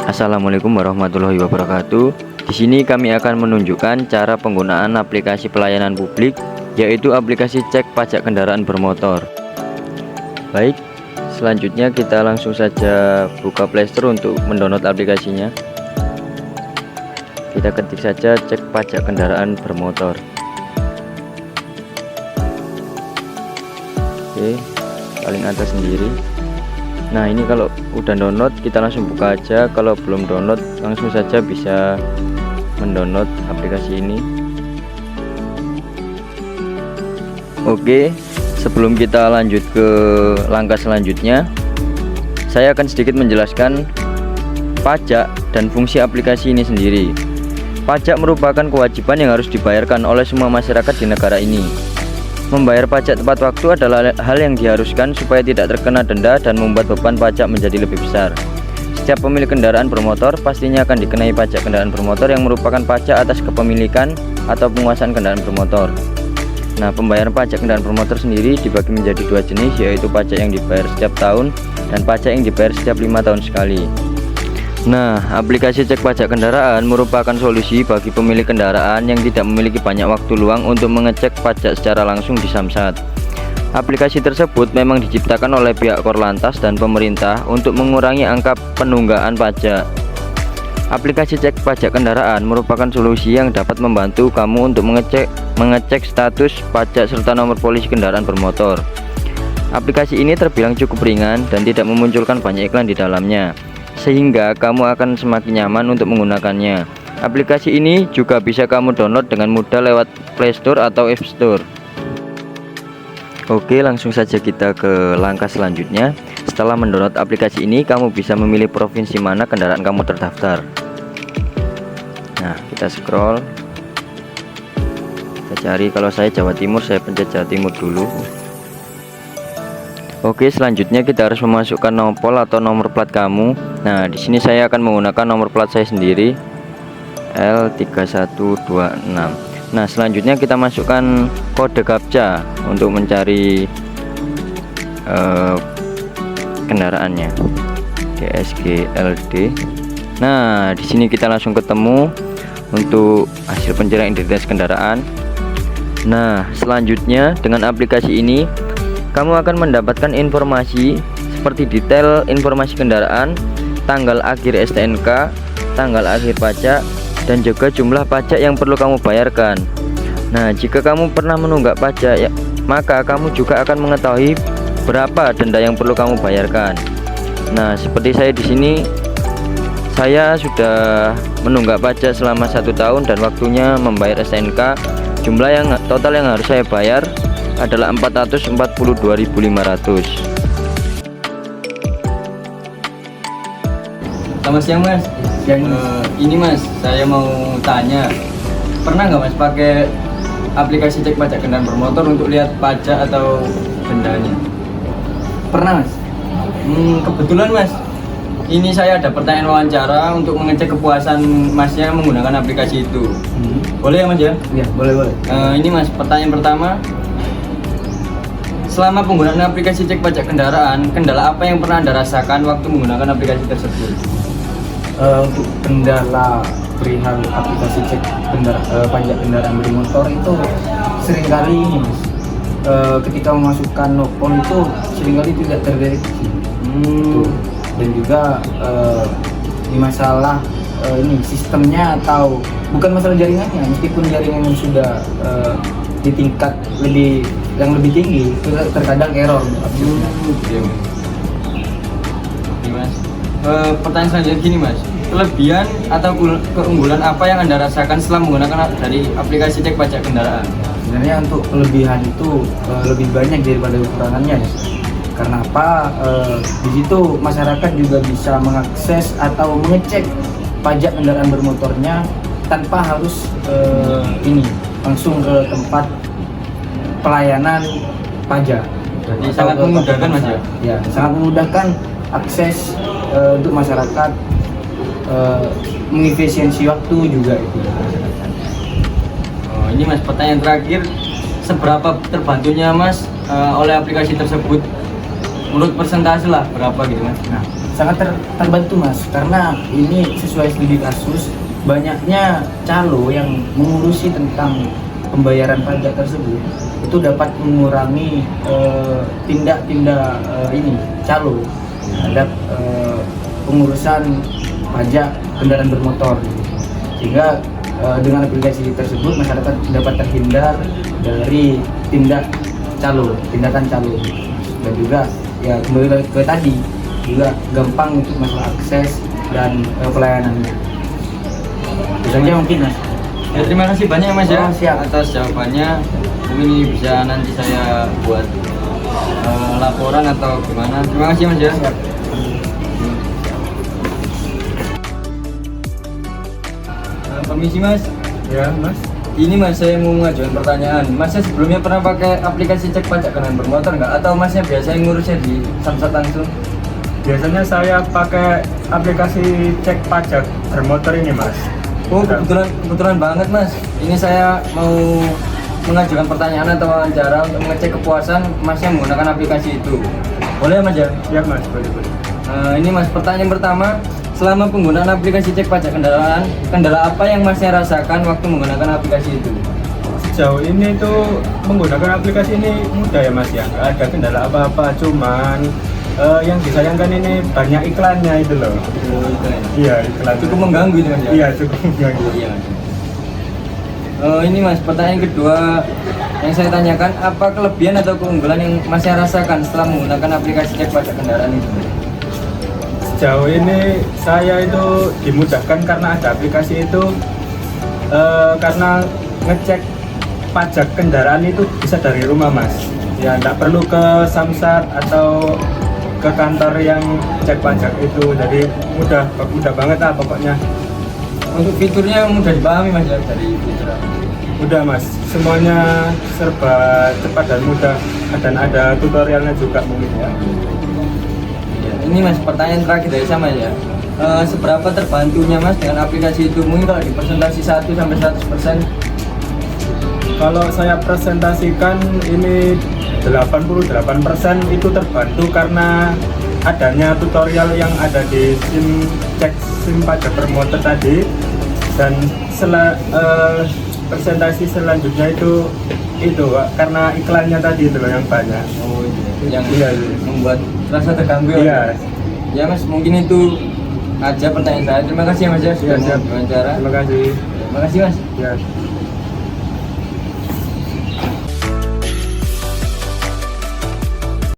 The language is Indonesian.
Assalamualaikum warahmatullahi wabarakatuh. Di sini kami akan menunjukkan cara penggunaan aplikasi pelayanan publik, yaitu aplikasi cek pajak kendaraan bermotor. Baik, selanjutnya kita langsung saja buka Playstore untuk mendownload aplikasinya. Kita ketik saja cek pajak kendaraan bermotor. Oke, paling atas sendiri. Nah, ini kalau udah download kita langsung buka aja. Kalau belum download langsung saja bisa mendownload aplikasi ini. Oke, sebelum kita lanjut ke langkah selanjutnya, saya akan sedikit menjelaskan pajak dan fungsi aplikasi ini sendiri. Pajak merupakan kewajiban yang harus dibayarkan oleh semua masyarakat di negara ini. Membayar pajak tepat waktu adalah hal yang diharuskan supaya tidak terkena denda dan membuat beban pajak menjadi lebih besar. Setiap pemilik kendaraan bermotor pastinya akan dikenai pajak kendaraan bermotor yang merupakan pajak atas kepemilikan atau penguasaan kendaraan bermotor. Nah, pembayaran pajak kendaraan bermotor sendiri dibagi menjadi dua jenis, yaitu pajak yang dibayar setiap tahun dan pajak yang dibayar setiap 5 tahun sekali. Nah, aplikasi cek pajak kendaraan merupakan solusi bagi pemilik kendaraan yang tidak memiliki banyak waktu luang untuk mengecek pajak secara langsung di Samsat. Aplikasi tersebut memang diciptakan oleh pihak Korlantas dan pemerintah untuk mengurangi angka penunggakan pajak. Aplikasi cek pajak kendaraan merupakan solusi yang dapat membantu kamu untuk mengecek status pajak serta nomor polisi kendaraan bermotor. Aplikasi ini terbilang cukup ringan dan tidak memunculkan banyak iklan di dalamnya, sehingga kamu akan semakin nyaman untuk menggunakannya. Aplikasi ini juga bisa kamu download dengan mudah lewat Play Store atau App Store. Oke, langsung saja kita ke langkah selanjutnya. Setelah mendownload aplikasi ini, kamu bisa memilih provinsi mana kendaraan kamu terdaftar. Nah, kita scroll. Kita cari, kalau saya Jawa Timur, saya pencet Jawa Timur dulu. Oke, selanjutnya kita harus memasukkan nopol atau nomor plat kamu. Nah, di sini saya akan menggunakan nomor plat saya sendiri, L3126. Nah, selanjutnya kita masukkan kode captcha untuk mencari kendaraannya, DSGLD. Nah, di sini kita langsung ketemu untuk hasil pencarian identitas kendaraan. Nah, selanjutnya dengan aplikasi ini kamu akan mendapatkan informasi seperti detail informasi kendaraan, tanggal akhir STNK, tanggal akhir pajak, dan juga jumlah pajak yang perlu kamu bayarkan. Nah, jika kamu pernah menunggak pajak, maka kamu juga akan mengetahui berapa denda yang perlu kamu bayarkan. Nah, seperti saya di sini, saya sudah menunggak pajak selama 1 tahun dan waktunya membayar STNK. Jumlah yang total yang harus saya bayar adalah 442.500. Selamat siang, Mas. Ini Mas, saya mau tanya, pernah nggak Mas pakai aplikasi cek pajak kendaraan bermotor untuk lihat pajak atau dendanya? Pernah, Mas. Kebetulan Mas, ini saya ada pertanyaan wawancara untuk mengecek kepuasan Masnya menggunakan aplikasi itu. Boleh ya Mas ya? Iya, boleh. Ini Mas, pertanyaan pertama, selama penggunaan aplikasi cek pajak kendaraan, kendala apa yang pernah Anda rasakan waktu menggunakan aplikasi tersebut? Untuk kendala perihal aplikasi cek pajak kendaraan bermotor itu seringkali ini, Mas. Ketika memasukkan nopol itu seringkali tidak terdeteksi. Dan juga di masalah ini sistemnya atau bukan masalah jaringannya, meskipun jaringan yang sudah di tingkat yang lebih tinggi itu terkadang error. Mas, pertanyaan selanjutnya gini Mas, kelebihan atau keunggulan apa yang Anda rasakan setelah menggunakan dari aplikasi cek pajak kendaraan? Sebenarnya untuk kelebihan itu lebih banyak daripada kekurangannya, ya. Karena apa? Di situ masyarakat juga bisa mengakses atau mengecek pajak kendaraan bermotornya tanpa harus langsung ke tempat pelayanan pajak. Jadi sangat memudahkan Mas ya? Ya, sangat memudahkan akses untuk masyarakat, mengefisiensi waktu juga itu. Ini Mas, pertanyaan terakhir, seberapa terbantunya Mas oleh aplikasi tersebut? Menurut persentase lah berapa gitu Mas? Nah, sangat terbantu mas, karena ini sesuai studi kasus banyaknya calo yang mengurusi tentang pembayaran pajak tersebut itu dapat mengurangi tindak-tindak ini calo terhadap pengurusan pajak kendaraan bermotor, sehingga dengan aplikasi tersebut masyarakat dapat terhindar dari tindakan calo, dan juga ya kembali ke tadi juga gampang untuk masalah akses dan pelayanannya. Itu saja mungkin mas. Ya, terima kasih banyak mas ya Oh, siap. atas jawabannya. Mungkin ini bisa nanti saya buat laporan atau gimana. Terima kasih mas ya. Siap. Permisi mas. Ya mas. Ini mas, saya mau mengajukan pertanyaan. Masnya sebelumnya pernah pakai aplikasi cek pajak kendaraan bermotor nggak? Atau masnya biasanya ngurusnya di Samsat langsung? Biasanya saya pakai aplikasi cek pajak bermotor ini mas. Oh kebetulan banget mas. Ini saya mau mengajukan pertanyaan atau wawancara untuk mengecek kepuasan masnya menggunakan aplikasi itu. Boleh mas ya? Ya mas, boleh. Ini mas, pertanyaan pertama. Selama penggunaan aplikasi cek pajak kendaraan, kendala apa yang masnya rasakan waktu menggunakan aplikasi itu? Sejauh ini tuh menggunakan aplikasi ini mudah ya mas ya, nggak ada kendala apa-apa, cuman yang disayangkan ini banyak iklannya itu loh. Iya, iklan. Cukup mengganggu itu mas ya? Iya, cukup mengganggu. Iya mas. Ini mas, pertanyaan kedua yang saya tanyakan, apa kelebihan atau keunggulan yang masnya rasakan setelah menggunakan aplikasi cek pajak kendaraan itu? Sejauh ini saya itu dimudahkan karena ada aplikasi itu, karena ngecek pajak kendaraan itu bisa dari rumah mas. Ya nggak perlu ke Samsat atau ke kantor yang cek pajak itu, jadi mudah banget lah pokoknya. Untuk fiturnya mudah dipahami mas ya dari fitur. Mudah mas, semuanya serba cepat dan mudah, dan ada tutorialnya juga mungkin ya. Ini mas, pertanyaan terakhir dari sama ya. Seberapa terbantunya mas dengan aplikasi itu? Mungkin kalau di presentasi 1 sampai 100%. Kalau saya presentasikan ini 88% itu terbantu karena adanya tutorial yang ada di SIM pajak bermotor tadi, dan presentasi selanjutnya itu Pak, karena iklannya tadi itu loh yang banyak. Oh iya. Yang Iya. membuat rasa terganggu ya. Iya. Ya mas, mungkin itu aja pertanyaan saya. Terima kasih ya mas ya sudah Iya, siap. mau wawancara. Terima kasih. Terima kasih mas. Ya.